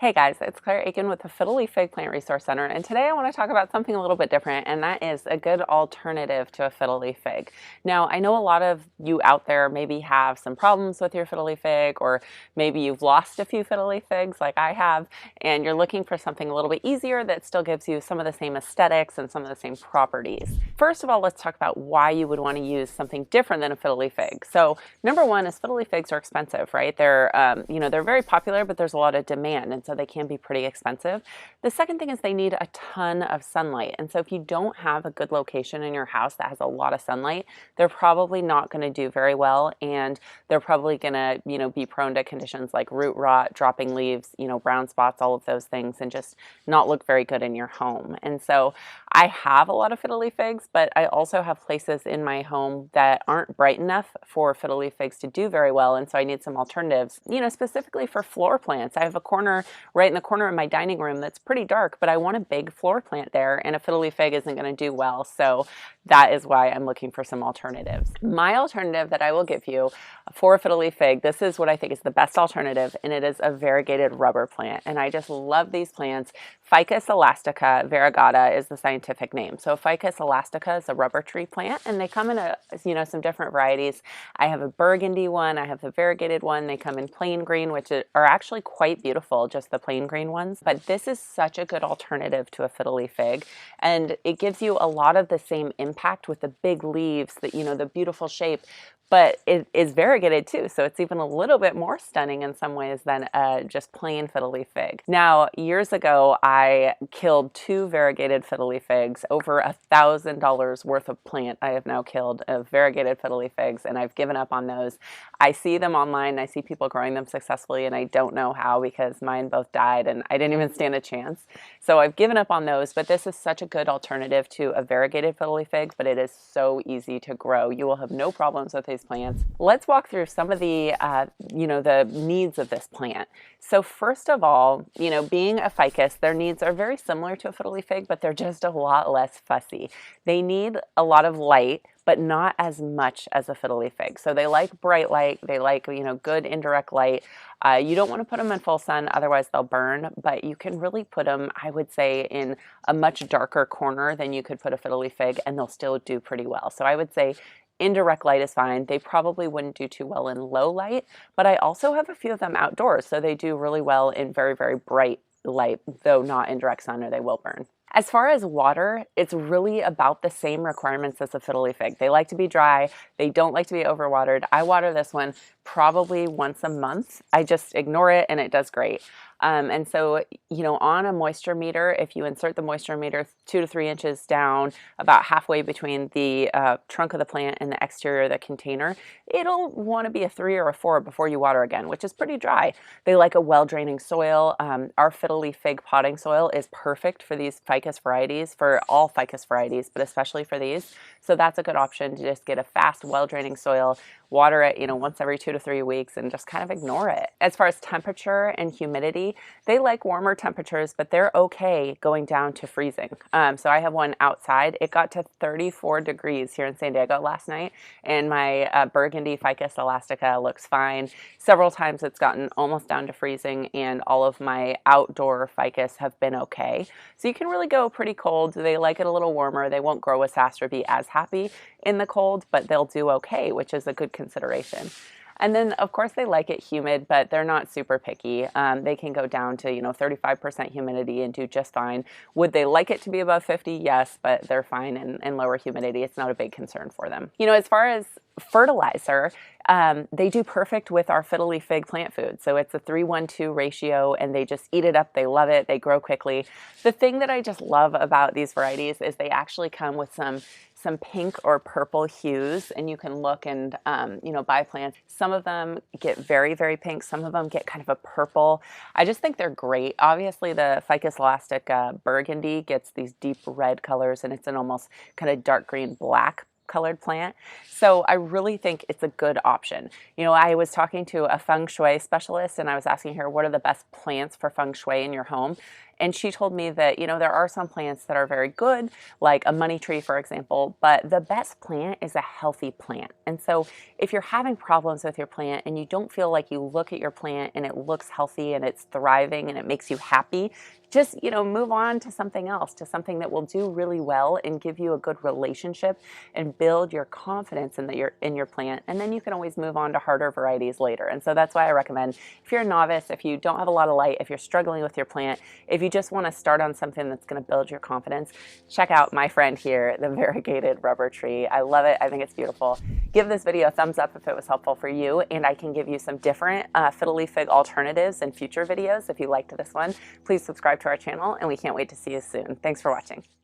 Hey guys, it's Akin with the Fiddle Fig Plant Resource Center, and today I want to talk about something a little bit different, and that is a good alternative to a fiddle fig. Now, I know a lot of you out there maybe have some problems with your fiddle fig, or maybe you've lost a few fiddle figs like I have, and you're looking for something a little bit easier that still gives you some of the same aesthetics and some of the same properties. First of all, let's talk about why you would want to use something different than a fiddle fig. So, number one is fiddle figs are expensive, right? They're very popular, but there's a lot of demand, and so they can be pretty expensive. The second thing is they need a ton of sunlight. And so if you don't have a good location in your house that has a lot of sunlight, they're probably not going to do very well. And they're probably going to, be prone to conditions like root rot, dropping leaves, brown spots, all of those things, and just not look very good in your home. And so I have a lot of fiddle figs, but I also have places in my home that aren't bright enough for fiddle figs to do very well. And so I need some alternatives, specifically for floor plants. I have a corner right in the corner of my dining room that's pretty dark, but I want a big floor plant there, and a fiddle fig isn't going to do well. So that is why I'm looking for some alternatives. My alternative that I will give you for a fiddle fig, this is what I think is the best alternative, and it is a variegated rubber plant. And I just love these plants. Ficus elastica variegata is the scientific name. So Ficus elastica is a rubber tree plant, and they come in some different varieties. I have a burgundy one, I have the variegated one. They come in plain green, which are actually quite beautiful, just the plain green ones. But this is such a good alternative to a fiddle fig, and it gives you a lot of the same impact with the big leaves, the beautiful shape. But it is variegated too, so it's even a little bit more stunning in some ways than just plain fiddle fig. Now, years ago, I killed 2 variegated fiddle figs, over $1,000 worth of plant I have now killed of variegated fiddle figs, and I've given up on those. I see them online, I see people growing them successfully, and I don't know how because mine both died and I didn't even stand a chance. So I've given up on those, but this is such a good alternative to a variegated fiddle fig, but it is so easy to grow. You will have no problems with these plants. Let's walk through some of the needs of this plant. So first of all, being a ficus, their needs are very similar to a fiddle fig, but they're just a lot less fussy. They need a lot of light, but not as much as a fiddle fig. So they like bright light, they like, good indirect light. You don't want to put them in full sun, otherwise they'll burn, but you can really put them, I would say, in a much darker corner than you could put a fiddle fig, and they'll still do pretty well. So I would say indirect light is fine. They probably wouldn't do too well in low light, but I also have a few of them outdoors, so they do really well in very, very bright light, though not in direct sun or they will burn. As far as water, it's really about the same requirements as a fiddle fig. They like to be dry. They don't like to be overwatered. I water this one probably once a month. I just ignore it and it does great. And so, on a moisture meter, if you insert the moisture meter 2 to 3 inches down, about halfway between the trunk of the plant and the exterior of the container, it'll want to be a 3 or a 4 before you water again, which is pretty dry. They like a well-draining soil. Our fiddle fig potting soil is perfect for these ficus varieties, for all ficus varieties, but especially for these. So that's a good option to just get a fast, well-draining soil, water it, once every 2 to 3 weeks, and just kind of ignore it. As far as temperature and humidity, they like warmer temperatures, but they're okay going down to freezing. So I have one outside. It got to 34 degrees here in San Diego last night, and my burgundy ficus elastica looks fine. Several times it's gotten almost down to freezing, and all of my outdoor ficus have been okay. So you can really go pretty cold. They like it a little warmer. They won't grow as fast or be as happy in the cold, but they'll do okay, which is a good consideration. And then, of course, they like it humid, but they're not super picky. They can go down to, 35% humidity and do just fine. Would they like it to be above 50? Yes, but they're fine in lower humidity. It's not a big concern for them. As far as fertilizer, they do perfect with our fiddle fig plant food. So it's a 3-1-2 ratio, and they just eat it up. They love it. They grow quickly. The thing that I just love about these varieties is they actually come with some pink or purple hues, and you can look and buy plants. Some of them get very, very pink. Some of them get kind of a purple. I just think they're great. Obviously, the ficus elastic burgundy gets these deep red colors, and it's an almost kind of dark green black colored plant. So I really think it's a good option. I was talking to a feng shui specialist, and I was asking her, what are the best plants for feng shui in your home? And she told me that, there are some plants that are very good, like a money tree, for example, but the best plant is a healthy plant. And so if you're having problems with your plant and you don't feel like you look at your plant and it looks healthy and it's thriving and it makes you happy, just, move on to something else, to something that will do really well and give you a good relationship and build your confidence in your plant. And then you can always move on to harder varieties later. And so that's why I recommend, if you're a novice, if you don't have a lot of light, if you're struggling with your plant, if you just want to start on something that's going to build your confidence, check out my friend here, the variegated rubber tree. I love it. I think it's beautiful. Give this video a thumbs up if it was helpful for you, and I can give you some different fiddle leaf fig alternatives in future videos. If you liked this one, please subscribe to our channel, and we can't wait to see you soon. Thanks for watching.